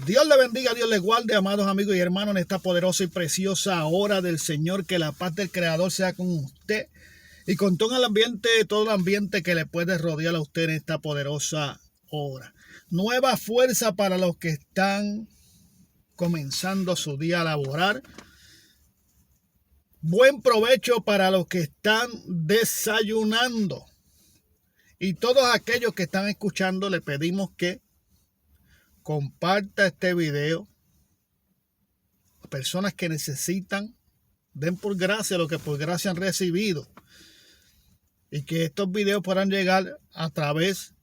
Dios le bendiga, Dios le guarde, amados amigos y hermanos, en esta poderosa y preciosa hora del Señor. Que la paz del Creador sea con usted y con todo el ambiente que le puede rodear a usted en esta poderosa hora. Nueva fuerza para los que están comenzando su día a laborar. Buen provecho para los que están desayunando. Y todos aquellos que están escuchando, le pedimos que comparta este video a personas que necesitan, den por gracia lo que por gracia han recibido, y que estos videos puedan llegar a través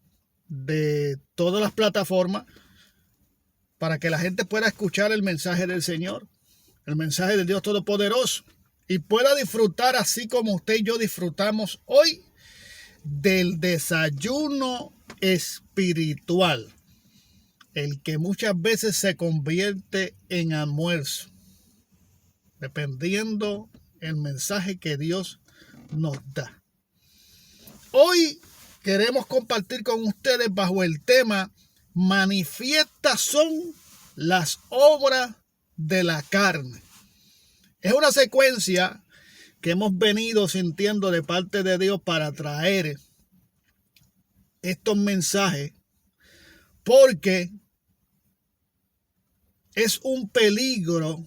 de todas las plataformas para que la gente pueda escuchar el mensaje del Señor, el mensaje del Dios Todopoderoso, y pueda disfrutar así como usted y yo disfrutamos hoy del desayuno espiritual, el que muchas veces se convierte en almuerzo, dependiendo el mensaje que Dios nos da. Hoy queremos compartir con ustedes bajo el tema: manifiestas son las obras de la carne. Es una secuencia que hemos venido sintiendo de parte de Dios para traer estos mensajes, porque es un peligro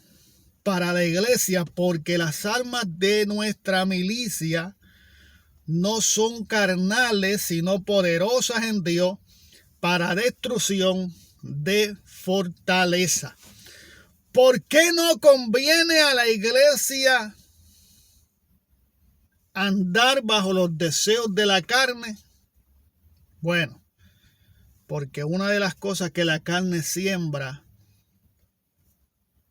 para la iglesia, porque las armas de nuestra milicia no son carnales, sino poderosas en Dios para destrucción de fortaleza. ¿Por qué no conviene a la iglesia andar bajo los deseos de la carne? Bueno, porque una de las cosas que la carne siembra,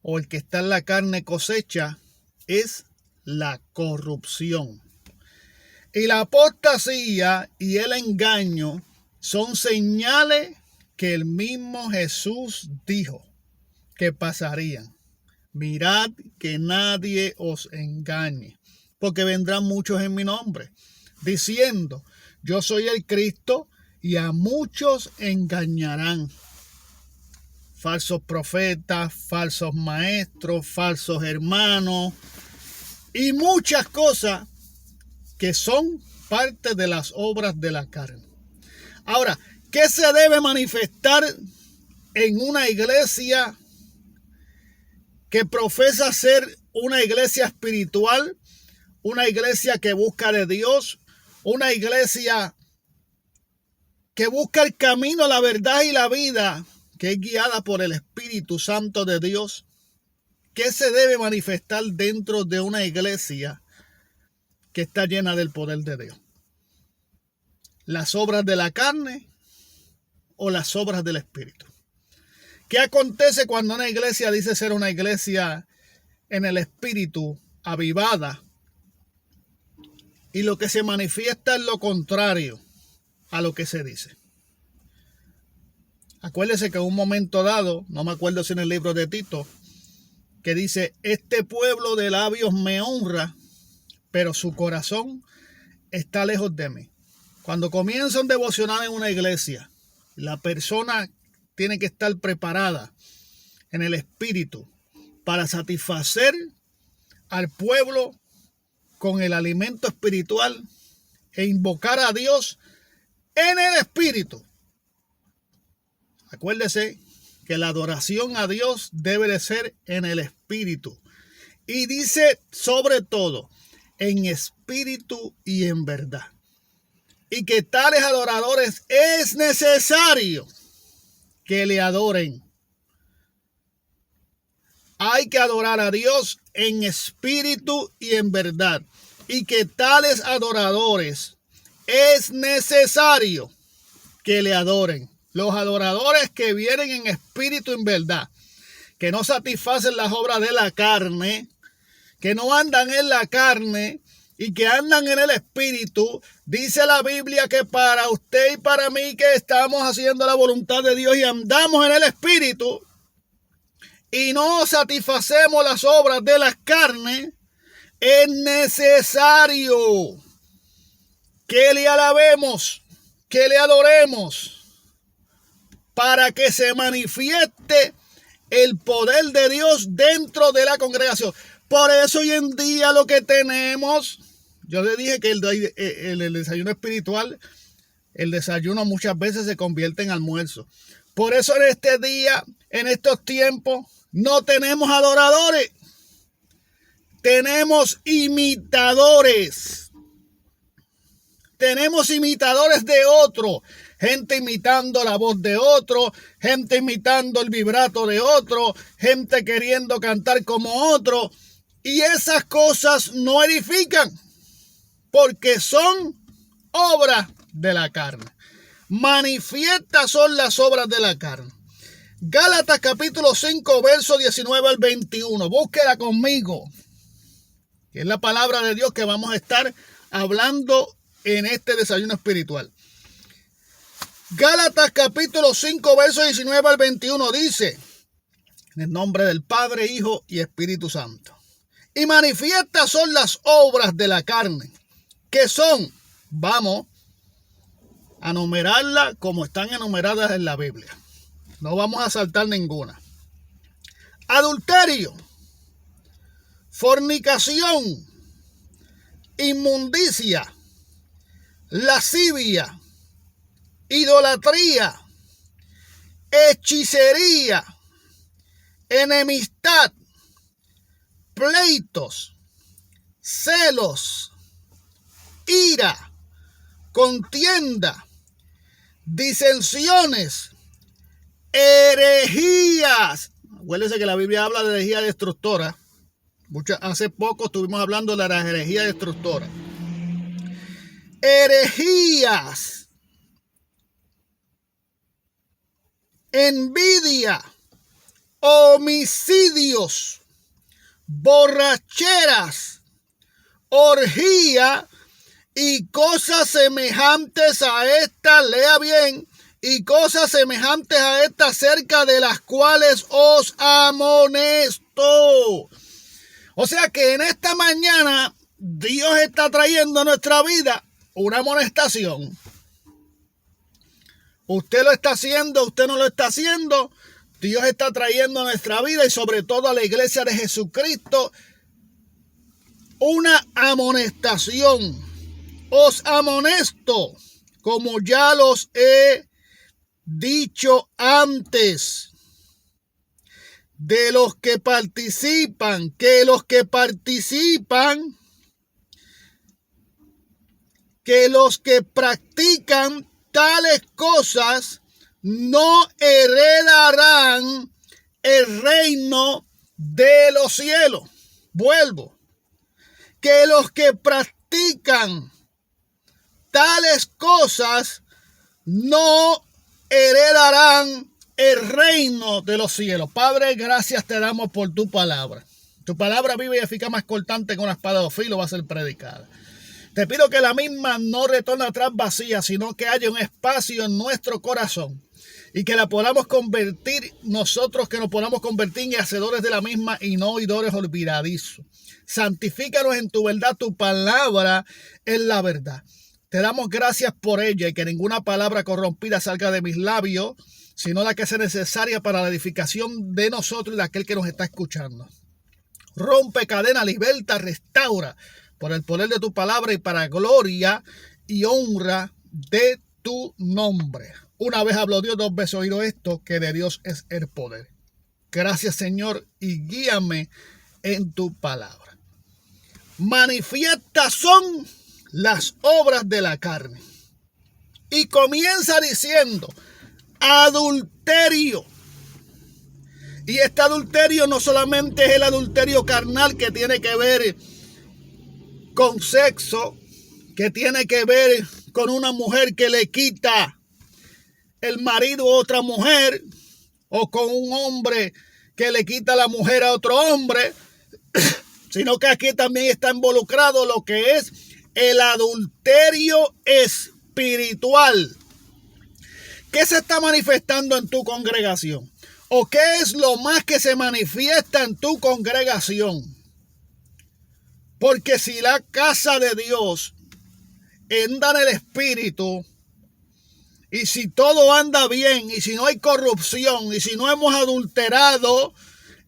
o el que está en la carne cosecha, es la corrupción. Y la apostasía y el engaño son señales que el mismo Jesús dijo que pasarían. Mirad que nadie os engañe, porque vendrán muchos en mi nombre, diciendo: yo soy el Cristo, y a muchos engañarán. Falsos profetas, falsos maestros, falsos hermanos y muchas cosas que son parte de las obras de la carne. Ahora, ¿qué se debe manifestar en una iglesia que profesa ser una iglesia espiritual, una iglesia que busca de Dios, una iglesia que busca el camino, la verdad y la vida, que es guiada por el Espíritu Santo de Dios? ¿Qué se debe manifestar dentro de una iglesia que está llena del poder de Dios? ¿Las obras de la carne o las obras del Espíritu? ¿Qué acontece cuando una iglesia dice ser una iglesia en el Espíritu, avivada, y lo que se manifiesta es lo contrario a lo que se dice? Acuérdese que en un momento dado, no me acuerdo si en el libro de Tito, que dice: este pueblo de labios me honra, pero su corazón está lejos de mí. Cuando comienza un devocional en una iglesia, la persona tiene que estar preparada en el espíritu para satisfacer al pueblo con el alimento espiritual e invocar a Dios en el espíritu. Acuérdese que la adoración a Dios debe de ser en el espíritu. Y dice, sobre todo, en espíritu y en verdad. Y que tales adoradores es necesario que le adoren. Hay que adorar a Dios en espíritu y en verdad. Y que tales adoradores es necesario que le adoren. Los adoradores que vienen en espíritu y en verdad, que no satisfacen las obras de la carne, que no andan en la carne y que andan en el espíritu. Dice la Biblia que para usted y para mí, que estamos haciendo la voluntad de Dios y andamos en el espíritu y no satisfacemos las obras de la carne, es necesario que le alabemos, que le adoremos, para que se manifieste el poder de Dios dentro de la congregación. Por eso hoy en día lo que tenemos, yo le dije que el desayuno espiritual, el desayuno muchas veces se convierte en almuerzo. Por eso en este día, en estos tiempos, no tenemos adoradores, tenemos imitadores. Tenemos imitadores de otro, gente imitando la voz de otro, gente imitando el vibrato de otro, gente queriendo cantar como otro. Y esas cosas no edifican, porque son obras de la carne. Manifiestas son las obras de la carne. Gálatas capítulo 5, verso 19 al 21. Búsquela conmigo, que es la palabra de Dios que vamos a estar hablando en este desayuno espiritual. Gálatas capítulo 5, verso 19 al 21 dice: en el nombre del Padre, Hijo y Espíritu Santo. Y manifiestas son las obras de la carne, que son, vamos a numerarlas como están enumeradas en la Biblia. No vamos a saltar ninguna. Adulterio, fornicación, inmundicia, lascivia, idolatría, hechicería, enemistad, pleitos, celos, ira, contienda, disensiones, herejías. Acuérdense que la Biblia habla de herejía destructora. Hace poco estuvimos hablando de la herejía destructora. Herejías, envidia, homicidios, borracheras, orgía y cosas semejantes a esta, lea bien, y cosas semejantes a esta, acerca de las cuales os amonesto. O sea que en esta mañana Dios está trayendo a nuestra vida una amonestación. Usted lo está haciendo, usted no lo está haciendo. Dios está trayendo a nuestra vida y sobre todo a la iglesia de Jesucristo una amonestación. Os amonesto, como ya los he dicho antes, de los que participan, que los que practican tales cosas no heredarán el reino de los cielos. Vuelvo. Que los que practican tales cosas no heredarán el reino de los cielos. Padre, gracias te damos por tu palabra. Tu palabra viva y eficaz, más cortante que una espada de filo, va a ser predicada. Te pido que la misma no retorne atrás vacía, sino que haya un espacio en nuestro corazón y que la podamos convertir, nosotros que nos podamos convertir en hacedores de la misma y no oidores olvidadizos. Santifícanos en tu verdad, tu palabra es la verdad. Te damos gracias por ella y que ninguna palabra corrompida salga de mis labios, sino la que sea necesaria para la edificación de nosotros y de aquel que nos está escuchando. Rompe cadena, liberta, restaura por el poder de tu palabra y para gloria y honra de tu nombre. Una vez habló Dios, dos veces oído esto, que de Dios es el poder. Gracias, Señor, y guíame en tu palabra. Manifiestas son las obras de la carne. Y comienza diciendo: adulterio. Y este adulterio no solamente es el adulterio carnal que tiene que ver con sexo, que tiene que ver con una mujer que le quita el marido a otra mujer, o con un hombre que le quita la mujer a otro hombre, sino que aquí también está involucrado lo que es el adulterio espiritual. ¿Qué se está manifestando en tu congregación? ¿O qué es lo más que se manifiesta en tu congregación? Porque si la casa de Dios anda en el espíritu y si todo anda bien, y si no hay corrupción, y si no hemos adulterado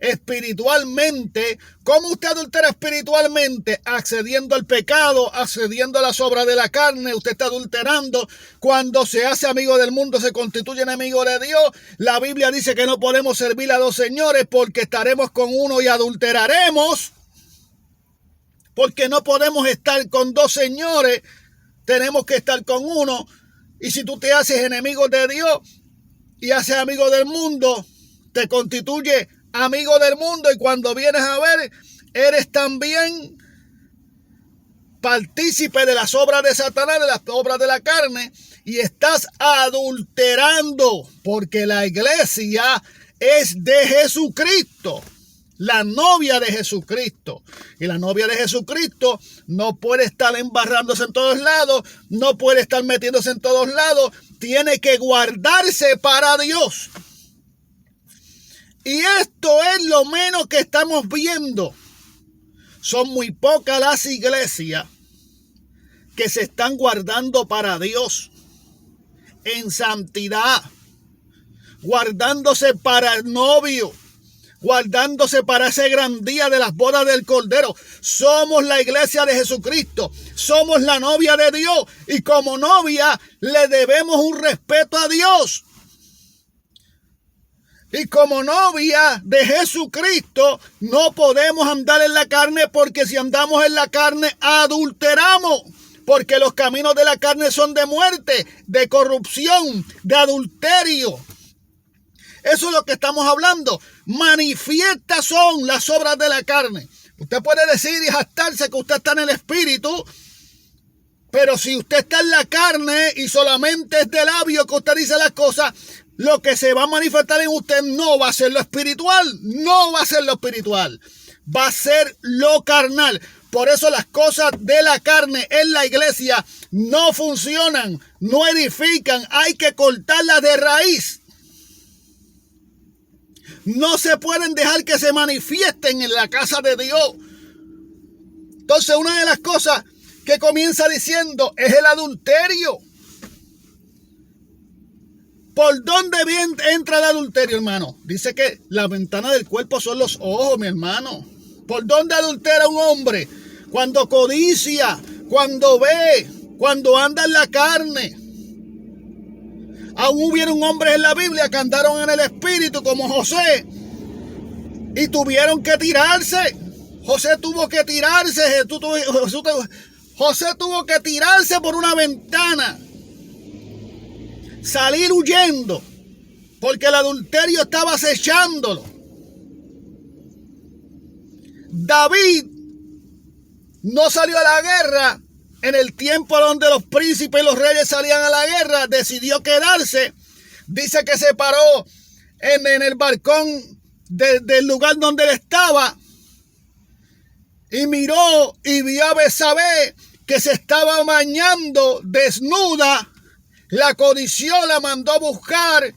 espiritualmente, ¿cómo usted adultera espiritualmente? Accediendo al pecado, accediendo a las obras de la carne. Usted está adulterando. Cuando se hace amigo del mundo, se constituye enemigo de Dios. La Biblia dice que no podemos servir a dos señores porque estaremos con uno y adulteraremos. Porque no podemos estar con dos señores, tenemos que estar con uno. Y si tú te haces enemigo de Dios y haces amigo del mundo, te constituye amigo del mundo, y cuando vienes a ver, eres también partícipe de las obras de Satanás, de las obras de la carne, y estás adulterando, porque la iglesia es de Jesucristo, la novia de Jesucristo. Y la novia de Jesucristo no puede estar embarrándose en todos lados, no puede estar metiéndose en todos lados, tiene que guardarse para Dios. Y esto es lo menos que estamos viendo. Son muy pocas las iglesias que se están guardando para Dios en santidad, guardándose para el novio, guardándose para ese gran día de las bodas del Cordero. Somos la iglesia de Jesucristo, somos la novia de Dios, y como novia le debemos un respeto a Dios. Y como novia de Jesucristo no podemos andar en la carne, porque si andamos en la carne adulteramos. Porque los caminos de la carne son de muerte, de corrupción, de adulterio. Eso es lo que estamos hablando. Manifiestas son las obras de la carne. Usted puede decir y jactarse que usted está en el espíritu, pero si usted está en la carne y solamente es de labio que usted dice las cosas, lo que se va a manifestar en usted no va a ser lo espiritual, no va a ser lo espiritual, va a ser lo carnal. Por eso las cosas de la carne en la iglesia no funcionan, no edifican, hay que cortarlas de raíz. No se pueden dejar que se manifiesten en la casa de Dios. Entonces, una de las cosas que comienza diciendo es el adulterio. ¿Por dónde entra el adulterio, hermano? Dice que la ventana del cuerpo son los ojos, mi hermano. ¿Por dónde adultera un hombre? Cuando codicia, cuando ve, cuando anda en la carne. Aún hubieron hombres en la Biblia que andaron en el espíritu, como José, y tuvieron que tirarse. José tuvo que tirarse. José tuvo que tirarse por una ventana, salir huyendo, porque el adulterio estaba acechándolo. David no salió a la guerra en el tiempo donde los príncipes y los reyes salían a la guerra, decidió quedarse. Dice que se paró en el balcón del lugar donde él estaba y miró y vio a Betsabé que se estaba bañando desnuda. La codició, la mandó a buscar,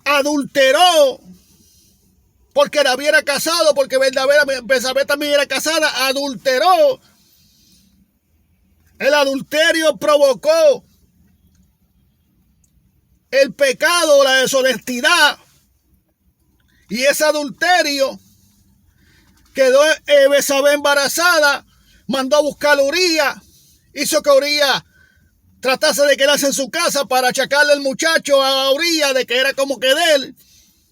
adulteró, porque la hubiera casado, porque Betsabé también era casada, adulteró. El adulterio provocó el pecado, la deshonestidad, y ese adulterio quedó Betsabé embarazada, mandó a buscar a Urías, hizo que Urías tratase de quedarse en su casa para achacarle al muchacho a Urías de que era como que de él.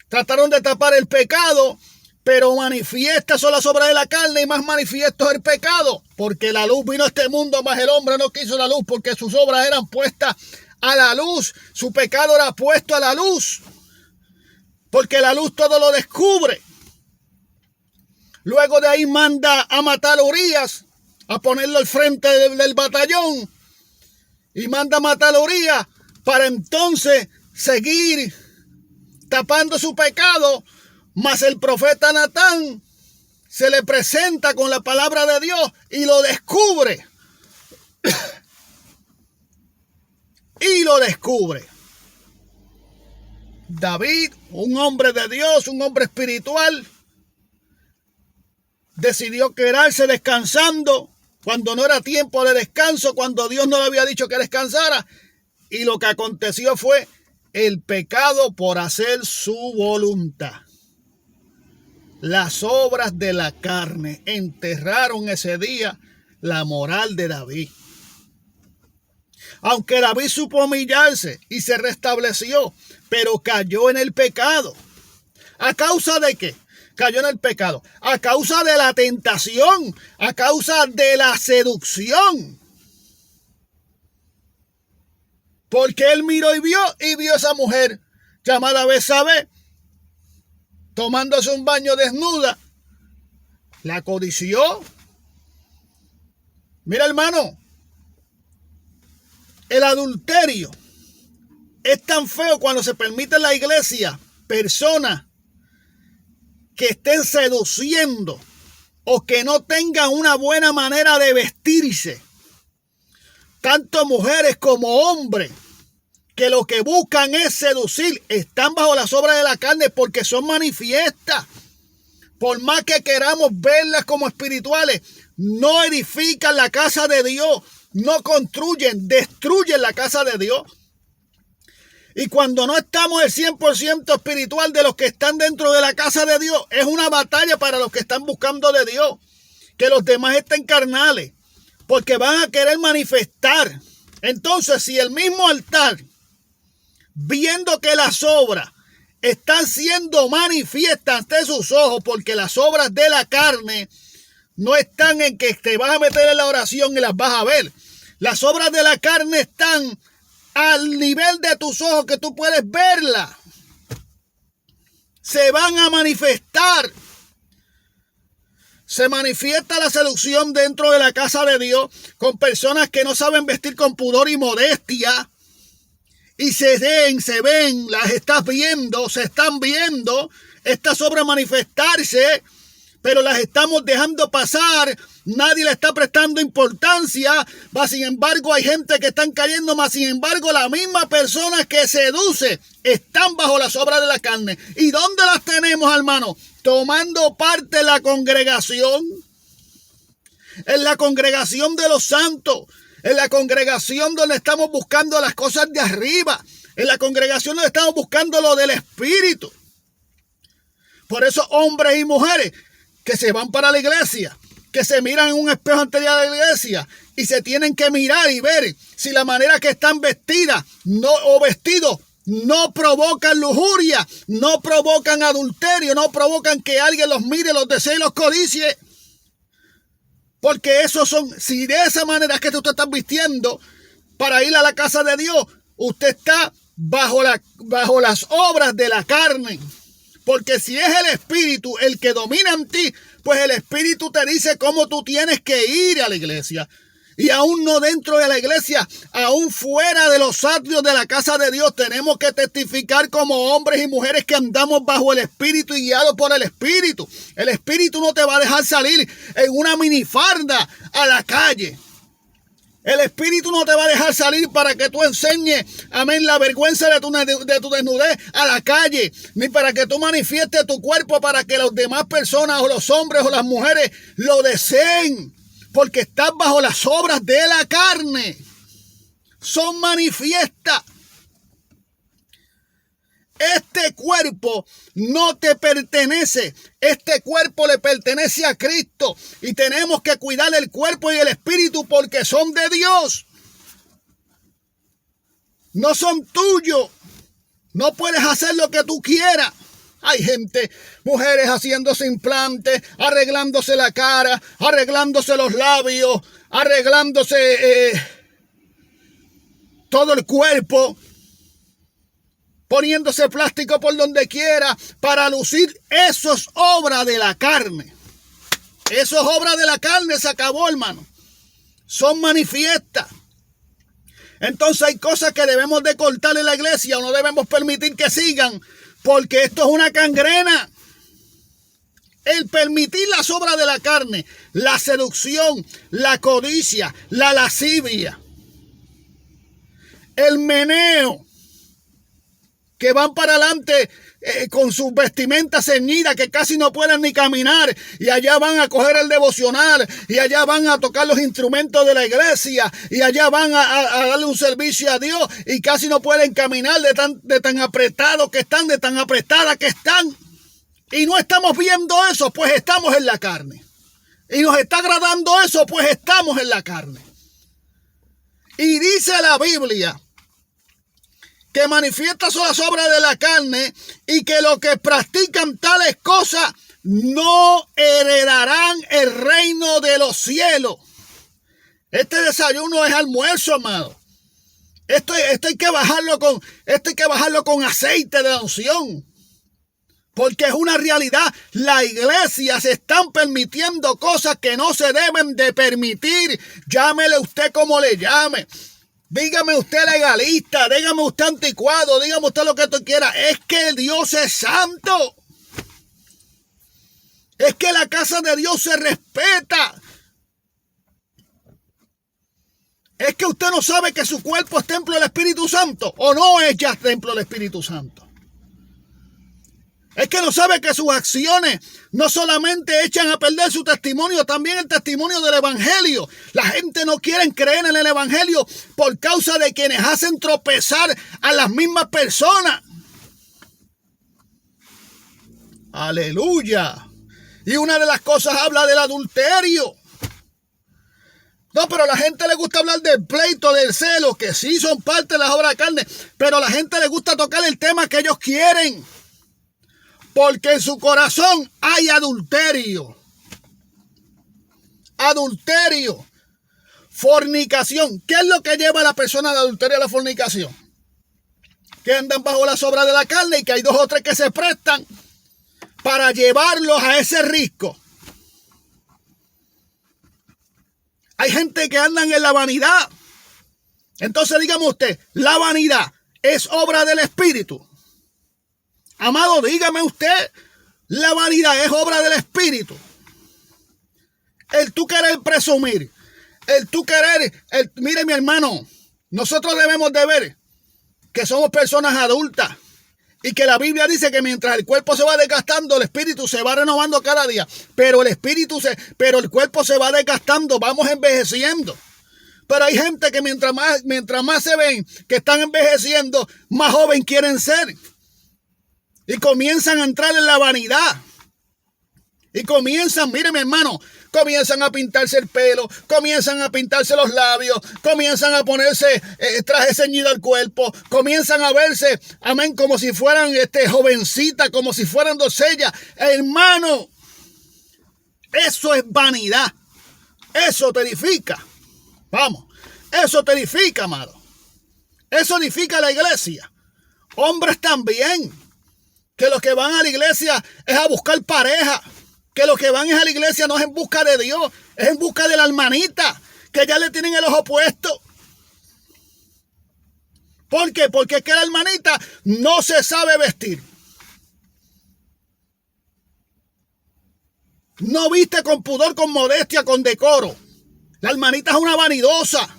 Trataron de tapar el pecado, pero manifiestas son las obras de la carne y más manifiesto es el pecado, porque la luz vino a este mundo, mas el hombre no quiso la luz, porque sus obras eran puestas a la luz, su pecado era puesto a la luz, porque la luz todo lo descubre. Luego de ahí manda a matar a Urías, a ponerlo al frente del batallón, y manda a matar a Urías para entonces seguir tapando su pecado. Mas el profeta Natán se le presenta con la palabra de Dios y lo descubre. Y lo descubre. David, un hombre de Dios, un hombre espiritual, decidió quedarse descansando cuando no era tiempo de descanso, cuando Dios no le había dicho que descansara. Y lo que aconteció fue el pecado por hacer su voluntad. Las obras de la carne enterraron ese día la moral de David. Aunque David supo humillarse y se restableció, pero cayó en el pecado. ¿A causa de qué? Cayó en el pecado. A causa de la tentación, a causa de la seducción. Porque él miró y vio a esa mujer llamada Betsabé tomándose un baño desnuda. La codició. Mira, hermano, el adulterio es tan feo cuando se permite en la iglesia personas que estén seduciendo o que no tengan una buena manera de vestirse. Tanto mujeres como hombres que lo que buscan es seducir, están bajo las obras de la carne porque son manifiestas. Por más que queramos verlas como espirituales, no edifican la casa de Dios, no construyen, destruyen la casa de Dios. Y cuando no estamos el 100% espiritual de los que están dentro de la casa de Dios, es una batalla para los que están buscando de Dios, que los demás estén carnales, porque van a querer manifestar. Entonces, si el mismo altar, viendo que las obras están siendo manifiestas ante sus ojos, porque las obras de la carne no están en que te vas a meter en la oración y las vas a ver. Las obras de la carne están al nivel de tus ojos que tú puedes verlas. Se van a manifestar. Se manifiesta la seducción dentro de la casa de Dios con personas que no saben vestir con pudor y modestia. Y se ven, las estás viendo, se están viendo estas obras manifestarse, pero las estamos dejando pasar. Nadie le está prestando importancia, mas sin embargo hay gente que están cayendo, mas sin embargo la misma persona que seduce están bajo las obras de la carne. ¿Y dónde las tenemos, hermano? Tomando parte en la congregación, en la congregación de los santos, en la congregación donde estamos buscando las cosas de arriba, en la congregación donde estamos buscando lo del Espíritu. Por eso hombres y mujeres que se van para la iglesia, que se miran en un espejo anterior de la iglesia y se tienen que mirar y ver si la manera que están vestidas o vestidos no provocan lujuria, no provocan adulterio, no provocan que alguien los mire, los desee y los codicie. Porque esos son, si de esa manera es que usted está vistiendo para ir a la casa de Dios, usted está bajo las obras de la carne. Porque si es el Espíritu el que domina en ti, pues el Espíritu te dice cómo tú tienes que ir a la iglesia. Y aún no dentro de la iglesia, aún fuera de los atrios de la casa de Dios, tenemos que testificar como hombres y mujeres que andamos bajo el Espíritu y guiados por el Espíritu. El Espíritu no te va a dejar salir en una minifarda a la calle. El Espíritu no te va a dejar salir para que tú enseñes, amén, la vergüenza de tu desnudez a la calle, ni para que tú manifiestes tu cuerpo para que las demás personas o los hombres o las mujeres lo deseen. Porque estás bajo las obras de la carne. Son manifiestas. Este cuerpo no te pertenece. Este cuerpo le pertenece a Cristo. Y tenemos que cuidar el cuerpo y el espíritu porque son de Dios. No son tuyos. No puedes hacer lo que tú quieras. Hay gente, mujeres haciéndose implantes, arreglándose la cara, arreglándose los labios, arreglándose todo el cuerpo, poniéndose plástico por donde quiera para lucir. Eso es obra de la carne. Eso es obra de la carne, se acabó, hermano. Son manifiestas. Entonces hay cosas que debemos de cortar en la iglesia o no debemos permitir que sigan. Porque esto es una gangrena. El permitir las obras de la carne, la seducción, la codicia, la lascivia, el meneo, que van para adelante con sus vestimentas ceñidas que casi no pueden ni caminar, y allá van a coger el devocional, y allá van a tocar los instrumentos de la iglesia, y allá van a darle un servicio a Dios, y casi no pueden caminar de tan apretados que están, de tan apretadas que están. Y no estamos viendo eso, pues estamos en la carne. Y nos está agradando eso, pues estamos en la carne. Y dice la Biblia que manifiestas son las obras de la carne, y que los que practican tales cosas no heredarán el reino de los cielos. Este desayuno es almuerzo, amado. Esto hay que bajarlo con aceite de la unción. Porque es una realidad. La iglesia se están permitiendo cosas que no se deben de permitir. Llámele usted como le llame. Dígame usted legalista, dígame usted anticuado, dígame usted lo que usted quiera. Es que Dios es santo. Es que la casa de Dios se respeta. Es que usted no sabe que su cuerpo es templo del Espíritu Santo, o no es ya templo del Espíritu Santo. Es que no sabe que sus acciones no solamente echan a perder su testimonio, también el testimonio del evangelio. La gente no quiere creer en el evangelio por causa de quienes hacen tropezar a las mismas personas. Aleluya. Y una de las cosas habla del adulterio. No, pero a la gente le gusta hablar del pleito, del celo, que sí son parte de las obras de carne, pero a la gente le gusta tocar el tema que ellos quieren. Porque en su corazón hay adulterio. Adulterio. Fornicación. ¿Qué es lo que lleva a la persona al adulterio y a la fornicación? Que andan bajo las obras de la carne y que hay 2 o 3 que se prestan para llevarlos a ese risco. Hay gente que andan en la vanidad. Entonces dígame usted, ¿la vanidad es obra del espíritu? Amado, dígame usted, la vanidad es obra del espíritu. El tú querer presumir, el tú querer, mire mi hermano, nosotros debemos de ver que somos personas adultas y que la Biblia dice que mientras el cuerpo se va desgastando, el espíritu se va renovando cada día, pero el cuerpo se va desgastando, vamos envejeciendo. Pero hay gente que mientras más se ven que están envejeciendo, más joven quieren ser. Y comienzan a entrar en la vanidad. Y comienzan, mire mi hermano, comienzan a pintarse el pelo, comienzan a pintarse los labios, comienzan a ponerse traje ceñido al cuerpo, comienzan a verse, amén, como si fueran jovencitas, como si fueran doncellas. Hermano, eso es vanidad. Eso te edifica. Vamos, eso te edifica, amado. Eso edifica la iglesia. Hombres también. Que los que van a la iglesia es a buscar pareja. Que los que van a la iglesia no es en busca de Dios, es en busca de la hermanita, que ya le tienen el ojo puesto. ¿Por qué? Porque es que la hermanita no se sabe vestir. No viste con pudor, con modestia, con decoro. La hermanita es una vanidosa.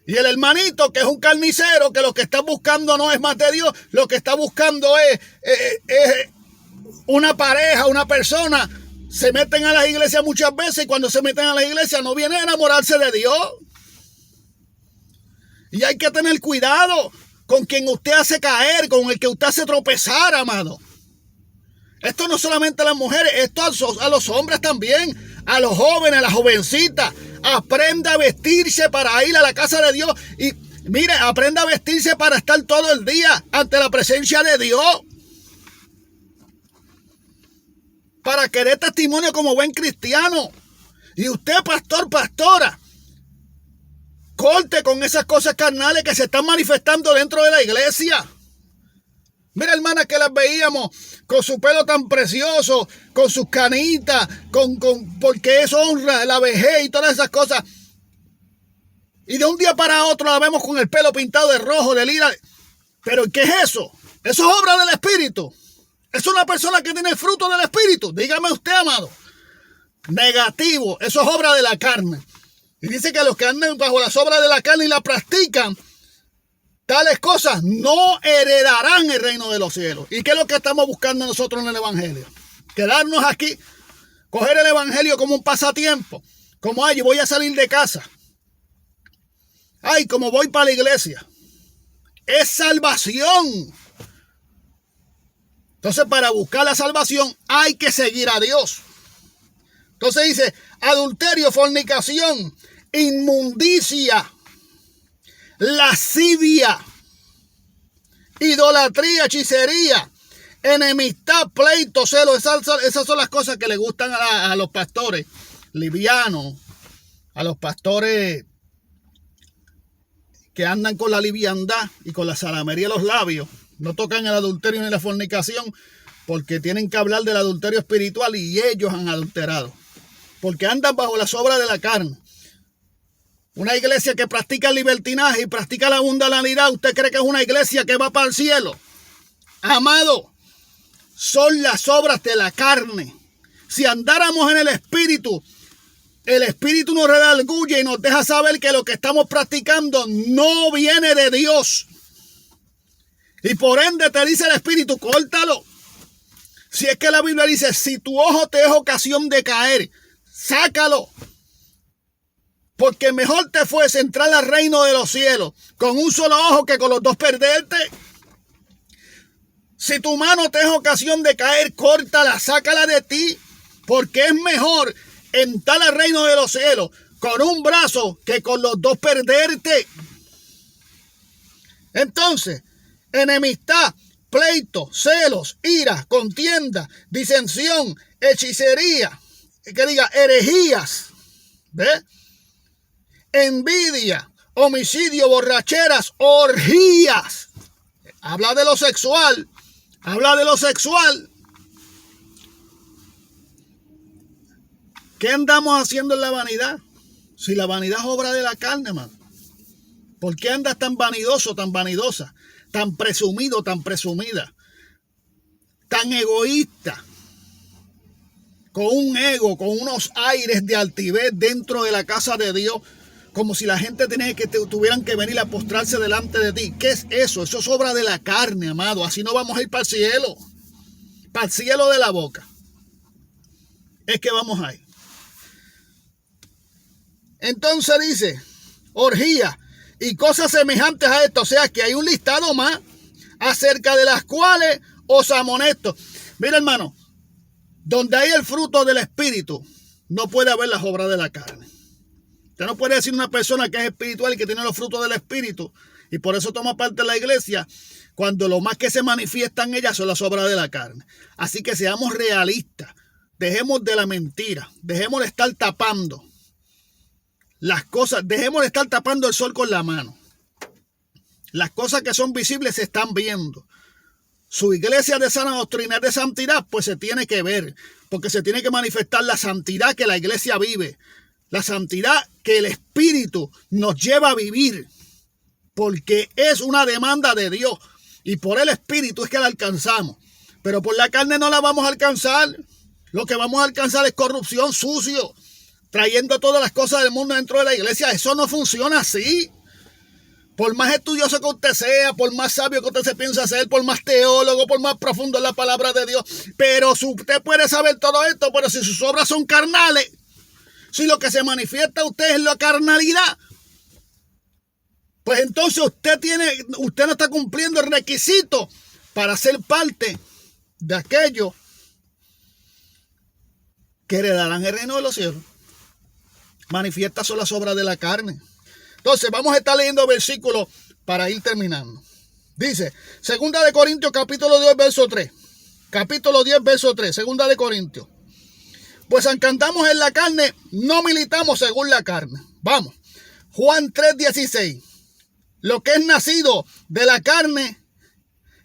Y el hermanito, que es un carnicero, que lo que está buscando no es más de Dios, lo que está buscando es una pareja, una persona. Se meten a las iglesias muchas veces y cuando se meten a las iglesias no vienen a enamorarse de Dios. Y hay que tener cuidado con quien usted hace caer, con el que usted hace tropezar, amado. Esto no solamente a las mujeres, esto a los hombres también, a los jóvenes, a las jovencitas. Aprenda a vestirse para ir a la casa de Dios. Y mire, aprenda a vestirse para estar todo el día ante la presencia de Dios. Para querer testimonio como buen cristiano. Y usted, pastor, pastora, corte con esas cosas carnales que se están manifestando dentro de la iglesia. Mira, hermanas, que las veíamos con su pelo tan precioso, con sus canitas, porque eso honra la vejez y todas esas cosas. Y de un día para otro la vemos con el pelo pintado de rojo, de lila. ¿Pero qué es eso? Eso es obra del Espíritu. Es una persona que tiene el fruto del Espíritu. Dígame usted, amado. Negativo. Eso es obra de la carne. Y dice que los que andan bajo las obras de la carne y la practican, tales cosas no heredarán el reino de los cielos. ¿Y qué es lo que estamos buscando nosotros en el evangelio? Quedarnos aquí, coger el evangelio como un pasatiempo. Como, ay, voy a salir de casa. Ay, como voy para la iglesia. Es salvación. Entonces, para buscar la salvación hay que seguir a Dios. Entonces dice, adulterio, fornicación, inmundicia, lascivia, idolatría, hechicería, enemistad, pleito, celo. Esas son las cosas que le gustan a los pastores livianos, a los pastores que andan con la liviandad y con la salamería de los labios. No tocan el adulterio ni la fornicación porque tienen que hablar del adulterio espiritual y ellos han adulterado. Porque andan bajo las obras de la carne. Una iglesia que practica el libertinaje y practica la mundanalidad, ¿usted cree que es una iglesia que va para el cielo? Amado, son las obras de la carne. Si andáramos en el espíritu nos redarguye y nos deja saber que lo que estamos practicando no viene de Dios. Y por ende te dice el espíritu, córtalo. Si es que la Biblia dice, si tu ojo te es ocasión de caer, sácalo. Porque mejor te fuese entrar al reino de los cielos con un solo ojo que con los dos perderte. Si tu mano te es ocasión de caer, córtala, sácala de ti. Porque es mejor entrar al reino de los cielos con un brazo que con los dos perderte. Entonces, enemistad, pleito, celos, ira, contienda, disensión, hechicería, que diga herejías, ¿ves? Envidia, homicidio, borracheras, orgías. Habla de lo sexual. Habla de lo sexual. ¿Qué andamos haciendo en la vanidad? Si la vanidad es obra de la carne, hermano. ¿Por qué andas tan vanidoso, tan vanidosa? Tan presumido, tan presumida. Tan egoísta. Con un ego, con unos aires de altivez dentro de la casa de Dios. Como si la gente tuvieran que venir a postrarse delante de ti. ¿Qué es eso? Eso es obra de la carne, amado. Así no vamos a ir para el cielo. Para el cielo de la boca. Es que vamos a ir. Entonces dice, orgía y cosas semejantes a esto. O sea que hay un listado más acerca de las cuales os amonesto. Mira, hermano, donde hay el fruto del espíritu, no puede haber las obras de la carne. Usted no puede decir una persona que es espiritual y que tiene los frutos del espíritu y por eso toma parte de la iglesia, cuando lo más que se manifiesta en ella son las obras de la carne. Así que seamos realistas. Dejemos de la mentira. Dejemos de estar tapando las cosas. Dejemos de estar tapando el sol con la mano. Las cosas que son visibles se están viendo. Su iglesia de sana doctrina, de santidad, pues se tiene que ver. Porque se tiene que manifestar la santidad que la iglesia vive. La santidad que el Espíritu nos lleva a vivir. Porque es una demanda de Dios. Y por el Espíritu es que la alcanzamos. Pero por la carne no la vamos a alcanzar. Lo que vamos a alcanzar es corrupción, sucio. Trayendo todas las cosas del mundo dentro de la iglesia. Eso no funciona así. Por más estudioso que usted sea, por más sabio que usted se piensa ser, por más teólogo, por más profundo en la palabra de Dios. Pero usted puede saber todo esto, pero si sus obras son carnales, si lo que se manifiesta a usted es la carnalidad, pues entonces usted no está cumpliendo el requisito para ser parte de aquello que heredarán el reino de los cielos. Manifiestas son las obras de la carne. Entonces vamos a estar leyendo versículos para ir terminando. Dice, 2 Corintios capítulo 10 verso 3. Capítulo 10 verso 3, 2 Corintios. Pues aunque andamos en la carne, no militamos según la carne. Vamos. Juan 3:16. Lo que es nacido de la carne,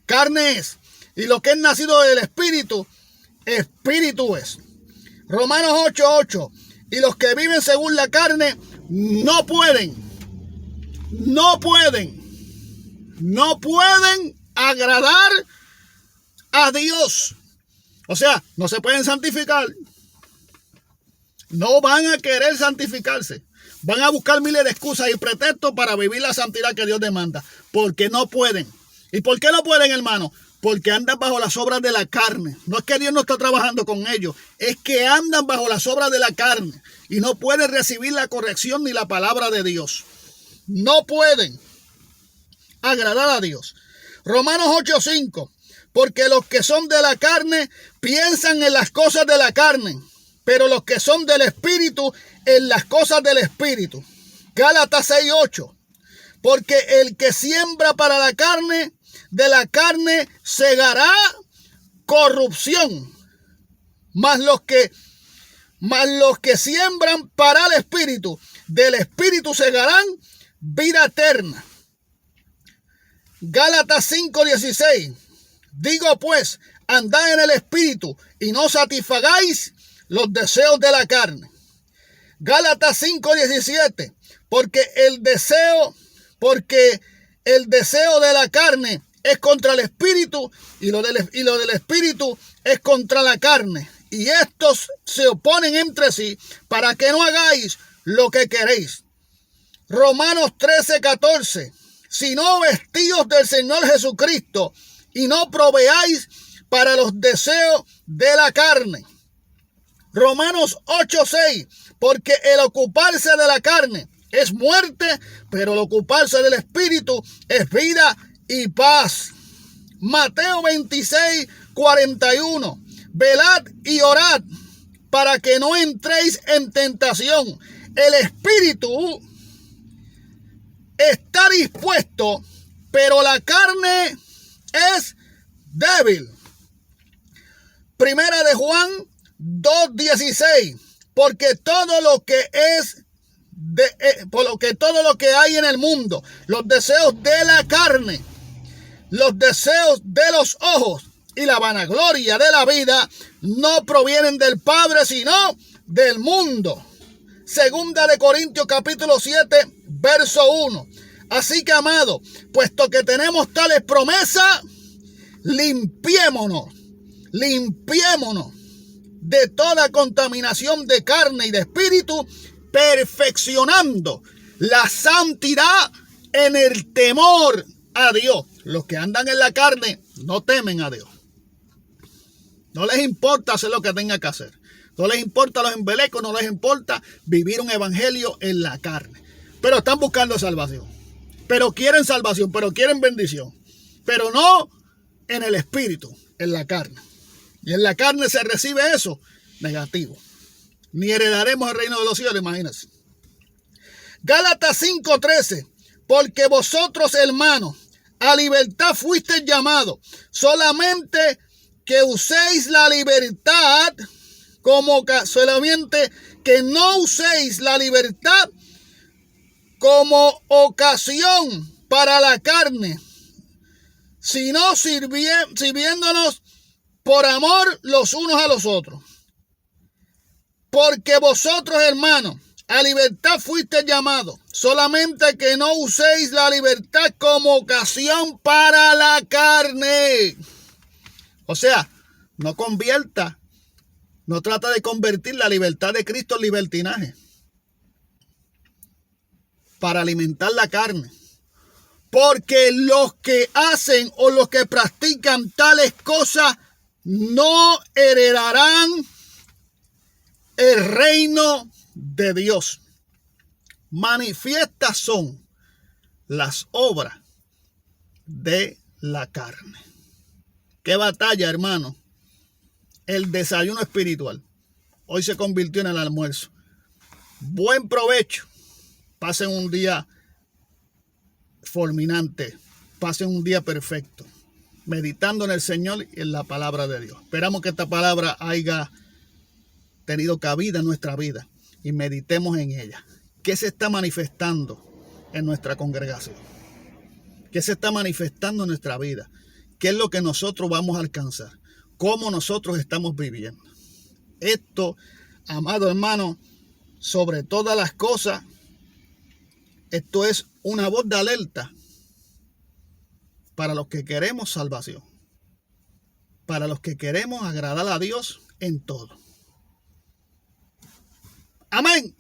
carne es. Y lo que es nacido del espíritu, espíritu es. Romanos 8:8. Y los que viven según la carne no pueden agradar a Dios. O sea, no se pueden santificar. No van a querer santificarse. Van a buscar miles de excusas y pretextos para vivir la santidad que Dios demanda. Porque no pueden. ¿Y por qué no pueden, hermano? Porque andan bajo las obras de la carne. No es que Dios no está trabajando con ellos. Es que andan bajo las obras de la carne. Y no pueden recibir la corrección ni la palabra de Dios. No pueden agradar a Dios. Romanos 8:5. Porque los que son de la carne piensan en las cosas de la carne, pero los que son del Espíritu en las cosas del Espíritu. Gálatas 6:8. Porque el que siembra para la carne, de la carne segará corrupción. Mas los que siembran para el Espíritu, del Espíritu segarán vida eterna. Gálatas 5:16. Digo pues, andad en el Espíritu y no satisfagáis los deseos de la carne. Gálatas 5:17. Porque el deseo de la carne es contra el Espíritu y lo del Espíritu es contra la carne. Y estos se oponen entre sí para que no hagáis lo que queréis. Romanos 13:14. Sino vestidos del Señor Jesucristo y no proveáis para los deseos de la carne. Romanos 8:6. Porque el ocuparse de la carne es muerte, pero el ocuparse del Espíritu es vida y paz. Mateo 26:41. Velad y orad para que no entréis en tentación. El Espíritu está dispuesto, pero la carne es débil. Primera de Juan 2:16. Porque todo lo que hay en el mundo, los deseos de la carne, los deseos de los ojos y la vanagloria de la vida, no provienen del Padre, sino del mundo. Segunda de Corintios capítulo 7, verso 1. Así que, amado, puesto que tenemos tales promesas, limpiémonos de toda contaminación de carne y de espíritu, perfeccionando la santidad en el temor a Dios. Los que andan en la carne no temen a Dios. No les importa hacer lo que tenga que hacer. No les importa los embelecos, no les importa vivir un evangelio en la carne. Pero están buscando salvación. Pero quieren salvación, pero quieren bendición. Pero no en el espíritu, en la carne. Y en la carne se recibe eso, negativo. Ni heredaremos el reino de los cielos, imagínense. Gálatas 5:13. Porque vosotros, hermanos, a libertad fuisteis llamados, solamente que uséis la libertad solamente que no uséis la libertad como ocasión para la carne, sino sirviéndonos por amor los unos a los otros. Porque vosotros, hermanos, a libertad fuisteis llamados, solamente que no uséis la libertad como ocasión para la carne. O sea, no trata de convertir la libertad de Cristo en libertinaje para alimentar la carne. Porque los que hacen o los que practican tales cosas no heredarán el reino de Dios. Manifiestas son las obras de la carne. Qué batalla, hermano. El desayuno espiritual hoy se convirtió en el almuerzo. Buen provecho. Pasen un día fulminante. Pasen un día perfecto, meditando en el Señor y en la palabra de Dios. Esperamos que esta palabra haya tenido cabida en nuestra vida y meditemos en ella. ¿Qué se está manifestando en nuestra congregación? ¿Qué se está manifestando en nuestra vida? ¿Qué es lo que nosotros vamos a alcanzar? ¿Cómo nosotros estamos viviendo? Esto, amado hermano, sobre todas las cosas, esto es una voz de alerta para los que queremos salvación, para los que queremos agradar a Dios en todo. Amén.